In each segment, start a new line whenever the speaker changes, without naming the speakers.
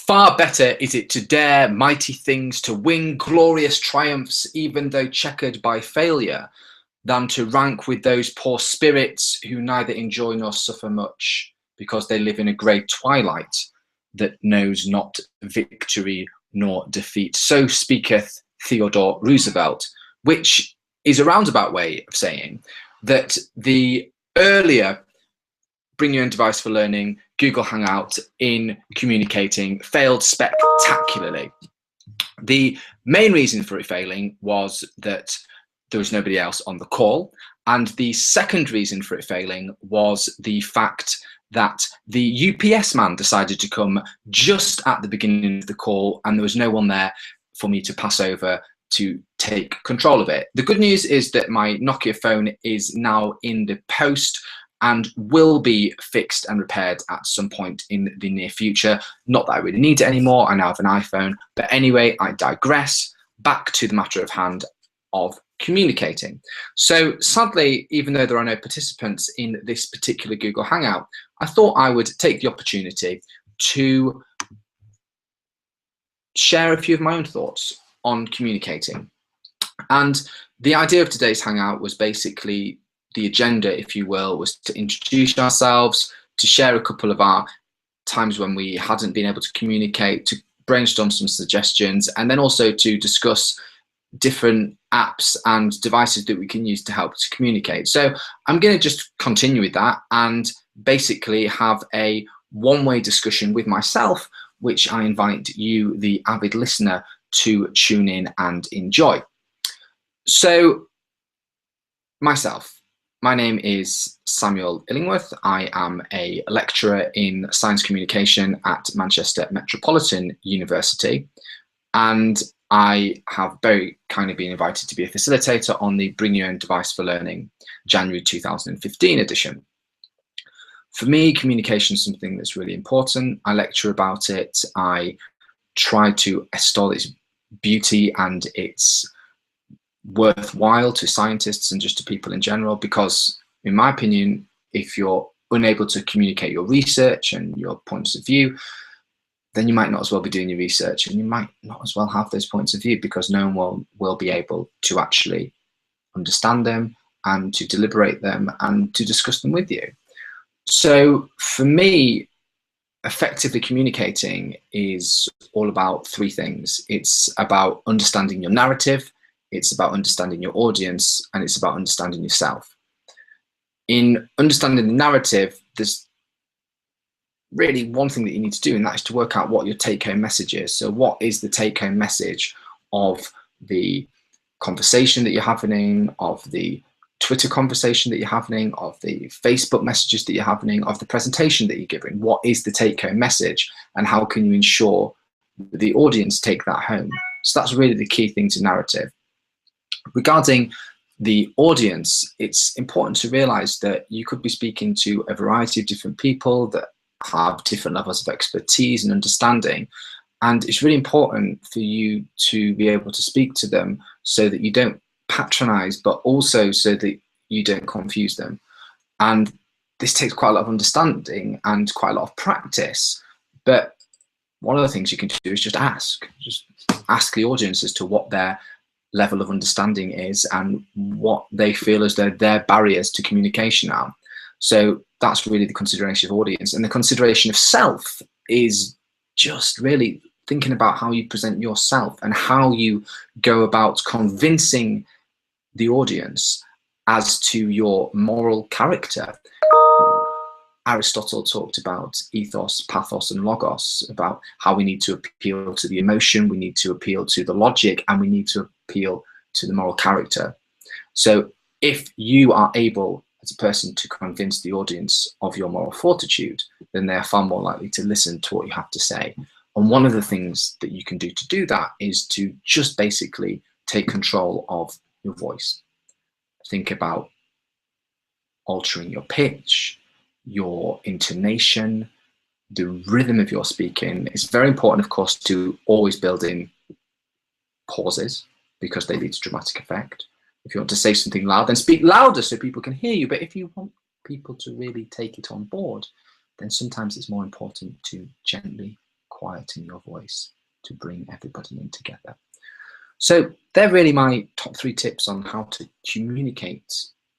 Far better is it to dare mighty things, to win glorious triumphs, even though checkered by failure, than to rank with those poor spirits who neither enjoy nor suffer much, because they live in a grey twilight that knows not victory nor defeat. So speaketh Theodore Roosevelt, which is a roundabout way of saying that the earlier Bring Your Own Device for Learning Google Hangout in communicating failed spectacularly. The main reason for it failing was that there was nobody else on the call. And the second reason for it failing was the fact that the UPS man decided to come just at the beginning of the call, and there was no one there for me to pass over to take control of it. The good news is that my Nokia phone is now in the post and will be fixed and repaired at some point in the near future. Not that I really need it anymore, I now have an iPhone. But anyway, I digress. Back to the matter of hand of communicating. So sadly, even though there are no participants in this particular Google Hangout, I thought I would take the opportunity to share a few of my own thoughts on communicating. And the idea of today's Hangout was basically, the agenda, if you will, was to introduce ourselves, to share a couple of our times when we hadn't been able to communicate, to brainstorm some suggestions, and then also to discuss different apps and devices that we can use to help to communicate. So I'm going to just continue with that and basically have a one-way discussion with myself, which I invite you, the avid listener, to tune in and enjoy. So myself. My name is Samuel Illingworth. I am a lecturer in science communication at Manchester Metropolitan University, and I have very kindly been invited to be a facilitator on the Bring Your Own Device for Learning January 2015 edition. For me, communication is something that's really important. I lecture about it. I try to extol its beauty and its worthwhile to scientists and just to people in general, because in my opinion, if you're unable to communicate your research and your points of view, then you might not as well be doing your research, and you might not as well have those points of view, because no one will be able to actually understand them and to deliberate them and to discuss them with you. So for me, effectively communicating is all about three things. It's about understanding your narrative, it's about understanding your audience, and it's about understanding yourself. In understanding the narrative, there's really one thing that you need to do, and that is to work out what your take-home message is. So what is the take-home message of the conversation that you're having, of the Twitter conversation that you're having, of the Facebook messages that you're having, of the presentation that you're giving? What is the take-home message, and how can you ensure that the audience take that home? So that's really the key thing to narrative. Regarding the audience, it's important to realize that you could be speaking to a variety of different people that have different levels of expertise and understanding, and it's really important for you to be able to speak to them so that you don't patronize, but also so that you don't confuse them. And this takes quite a lot of understanding and quite a lot of practice, but one of the things you can do is just ask the audience as to what their level of understanding is and what they feel as though their barriers to communication are. So that's really the consideration of audience. And the consideration of self is just really thinking about how you present yourself and how you go about convincing the audience as to your moral character. Aristotle talked about ethos, pathos, and logos, about how we need to appeal to the emotion, we need to appeal to the logic, and we need to appeal to the moral character. So if you are able as a person to convince the audience of your moral fortitude, then they are far more likely to listen to what you have to say. And one of the things that you can do to do that is to just basically take control of your voice. Think about altering your pitch, your intonation, the rhythm of your speaking. It's very important, of course, to always build in pauses because they lead to dramatic effect. If you want to say something loud, then speak louder so people can hear you. But if you want people to really take it on board, then sometimes it's more important to gently, quieting your voice to bring everybody in together. So they're really my top 3 tips on how to communicate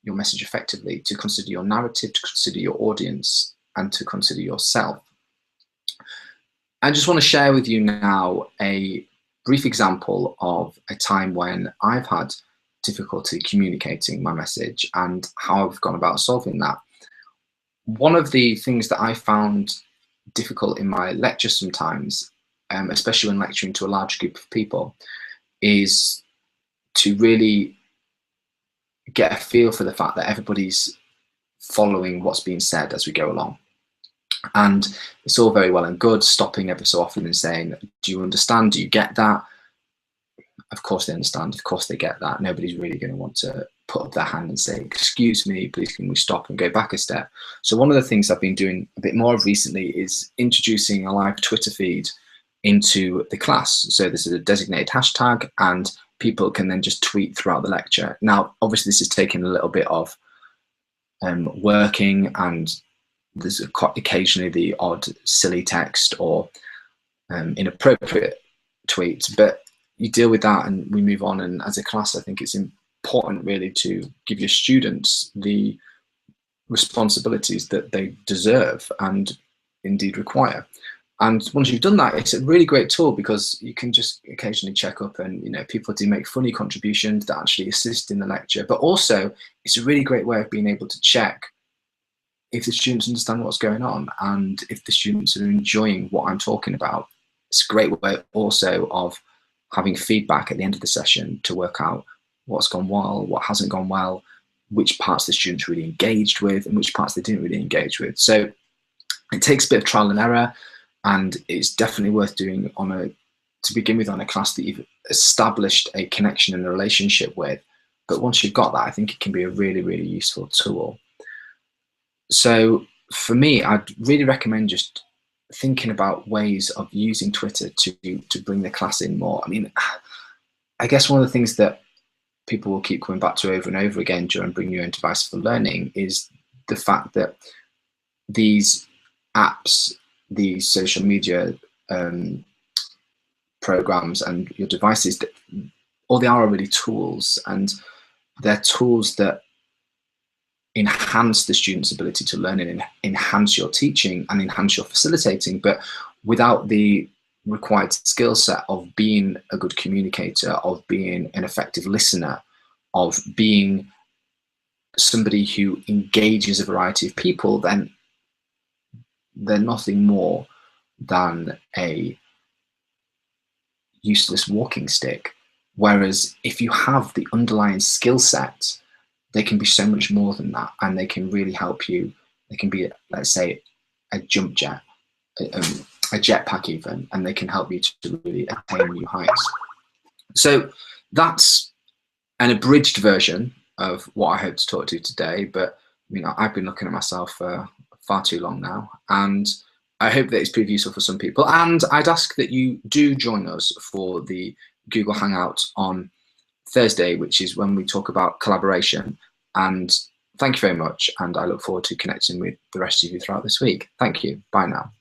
your message effectively, to consider your narrative, to consider your audience, and to consider yourself. I just want to share with you now a brief example of a time when I've had difficulty communicating my message and how I've gone about solving that. One of the things that I found difficult in my lectures sometimes, especially when lecturing to a large group of people, is to really get a feel for the fact that everybody's following what's being said as we go along. And it's all very well and good stopping ever so often and saying, do you understand? Do you get that? Of course they understand. Of course they get that. Nobody's really going to want to put up their hand and say, excuse me, please can we stop and go back a step? So one of the things I've been doing a bit more of recently is introducing a live Twitter feed into the class. So this is a designated hashtag and people can then just tweet throughout the lecture. Now, obviously this is taking a little bit of working, and there's occasionally the odd silly text or inappropriate tweet, but you deal with that and we move on. And as a class, I think it's important really to give your students the responsibilities that they deserve and indeed require. And once you've done that, it's a really great tool because you can just occasionally check up and, you know, people do make funny contributions that actually assist in the lecture, but also it's a really great way of being able to check if the students understand what's going on and if the students are enjoying what I'm talking about. It's a great way also of having feedback at the end of the session to work out what's gone well, what hasn't gone well, which parts the students really engaged with and which parts they didn't really engage with. So it takes a bit of trial and error, and it's definitely worth doing to begin with on a class that you've established a connection and a relationship with. But once you've got that, I think it can be a really, really useful tool. So for me, I'd really recommend just thinking about ways of using Twitter to bring the class in more. I mean, I guess one of the things that people will keep coming back to over and over again during Bring Your Own Device for Learning is the fact that these apps, these social media programs and your devices, all they are really tools, and they're tools that enhance the student's ability to learn and enhance your teaching and enhance your facilitating, but without the required skill set of being a good communicator, of being an effective listener, of being somebody who engages a variety of people, then they're nothing more than a useless walking stick. Whereas if you have the underlying skill set, they can be so much more than that, and they can really help you. They can be, let's say, a jump jet, a jetpack even, and they can help you to really attain new heights. So that's an abridged version of what I hope to talk to you today, but I mean, I've been looking at myself for far too long now, and I hope that it's proved useful for some people. And I'd ask that you do join us for the Google Hangout on Thursday, which is when we talk about collaboration. And thank you very much, and I look forward to connecting with the rest of you throughout this week. Thank you. Bye now.